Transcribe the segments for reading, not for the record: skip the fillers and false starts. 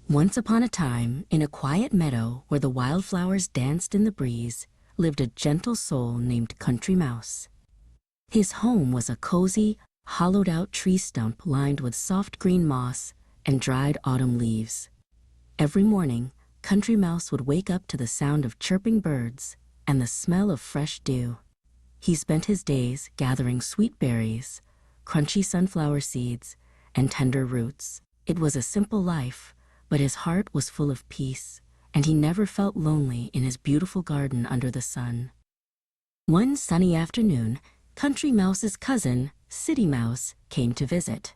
Once upon a time, in a quiet meadow where the wildflowers danced in the breeze, lived a gentle soul named Country Mouse. His home was a cozy, hollowed-out tree stump lined with soft green moss and dried autumn leaves. Every morning, Country Mouse would wake up to the sound of chirping birds and the smell of fresh dew. He spent his days gathering sweet berries, crunchy sunflower seeds, and tender roots. It was a simple life, but his heart was full of peace, and he never felt lonely in his beautiful garden under the sun. One sunny afternoon, Country Mouse's cousin, City Mouse, came to visit.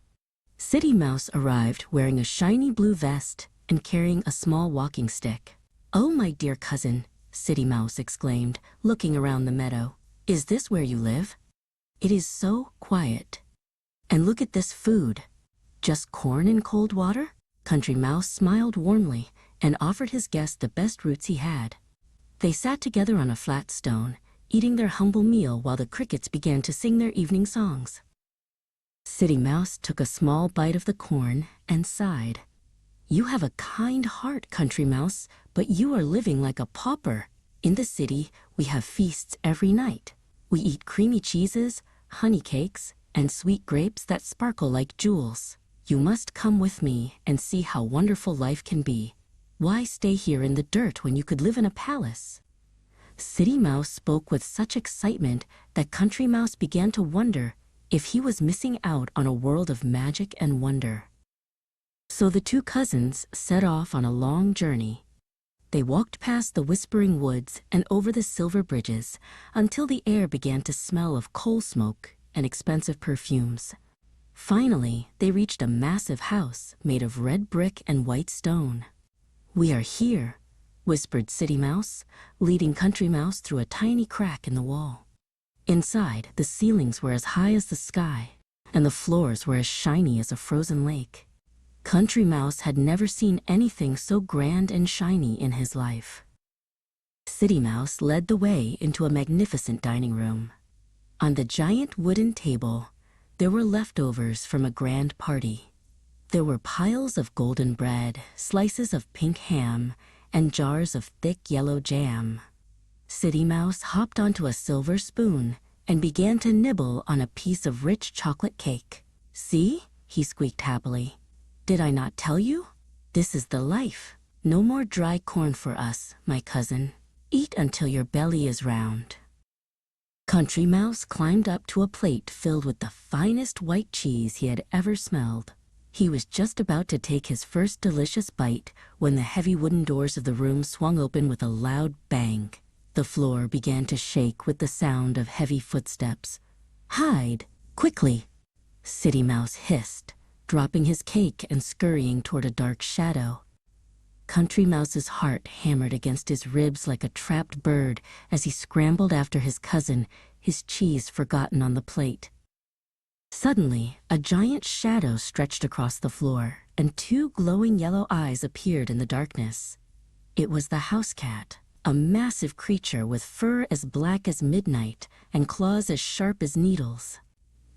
City Mouse arrived wearing a shiny blue vest and carrying a small walking stick. "Oh, my dear cousin," City Mouse exclaimed, looking around the meadow. "Is this where you live? It is so quiet. And look at this food. Just corn and cold water?" Country Mouse smiled warmly and offered his guest the best roots he had. They sat together on a flat stone, eating their humble meal while the crickets began to sing their evening songs. City Mouse took a small bite of the corn and sighed. "You have a kind heart, Country Mouse, but you are living like a pauper. In the city, we have feasts every night. We eat creamy cheeses, honey cakes, and sweet grapes that sparkle like jewels. You must come with me and see how wonderful life can be. Why stay here in the dirt when you could live in a palace?" City Mouse spoke with such excitement that Country Mouse began to wonder if he was missing out on a world of magic and wonder. So the two cousins set off on a long journey. They walked past the whispering woods and over the silver bridges until the air began to smell of coal smoke and expensive perfumes. Finally, they reached a massive house made of red brick and white stone. "We are here," whispered City Mouse, leading Country Mouse through a tiny crack in the wall. Inside, the ceilings were as high as the sky, and the floors were as shiny as a frozen lake. Country Mouse had never seen anything so grand and shiny in his life. City Mouse led the way into a magnificent dining room. On the giant wooden table, there were leftovers from a grand party. There were piles of golden bread, slices of pink ham, and jars of thick yellow jam. City Mouse hopped onto a silver spoon and began to nibble on a piece of rich chocolate cake. "See?" he squeaked happily. "Did I not tell you? This is the life. No more dry corn for us, my cousin. Eat until your belly is round." Country Mouse climbed up to a plate filled with the finest white cheese he had ever smelled. He was just about to take his first delicious bite when the heavy wooden doors of the room swung open with a loud bang. The floor began to shake with the sound of heavy footsteps. "Hide, quickly!" City Mouse hissed, dropping his cake and scurrying toward a dark shadow. Country Mouse's heart hammered against his ribs like a trapped bird as he scrambled after his cousin, his cheese forgotten on the plate. Suddenly, a giant shadow stretched across the floor, and two glowing yellow eyes appeared in the darkness. It was the house cat, a massive creature with fur as black as midnight and claws as sharp as needles.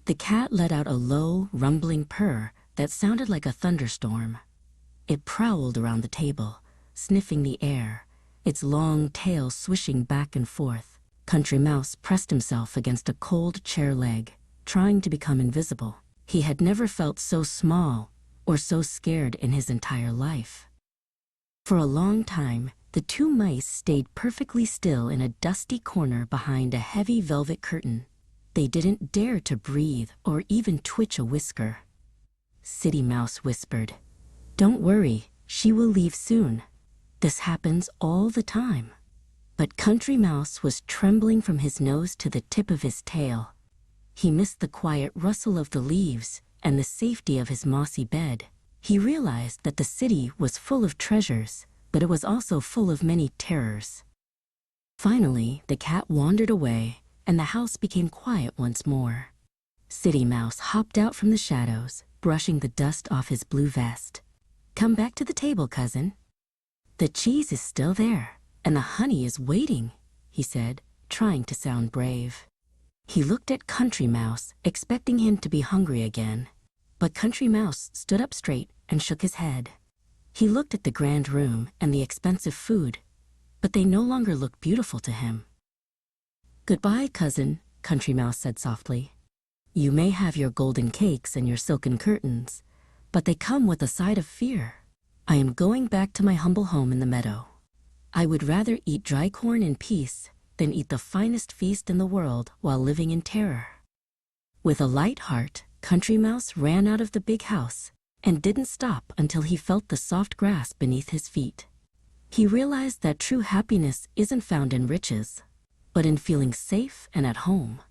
The cat let out a low, rumbling purr that sounded like a thunderstorm. It prowled around the table, sniffing the air, its long tail swishing back and forth. Country Mouse pressed himself against a cold chair leg, trying to become invisible. He had never felt so small or so scared in his entire life. For a long time, the two mice stayed perfectly still in a dusty corner behind a heavy velvet curtain. They didn't dare to breathe or even twitch a whisker. City Mouse whispered, "Don't worry, she will leave soon. This happens all the time." But Country Mouse was trembling from his nose to the tip of his tail. He missed the quiet rustle of the leaves and the safety of his mossy bed. He realized that the city was full of treasures, but it was also full of many terrors. Finally, the cat wandered away, and the house became quiet once more. City Mouse hopped out from the shadows, brushing the dust off his blue vest. "Come back to the table, cousin. The cheese is still there, and the honey is waiting," he said, trying to sound brave. He looked at Country Mouse, expecting him to be hungry again. But Country Mouse stood up straight and shook his head. He looked at the grand room and the expensive food, but they no longer looked beautiful to him. "Goodbye, cousin," Country Mouse said softly. "You may have your golden cakes and your silken curtains, but they come with a side of fear. I am going back to my humble home in the meadow. I would rather eat dry corn in peace than eat the finest feast in the world while living in terror." With a light heart, Country Mouse ran out of the big house and didn't stop until he felt the soft grass beneath his feet. He realized that true happiness isn't found in riches, but in feeling safe and at home.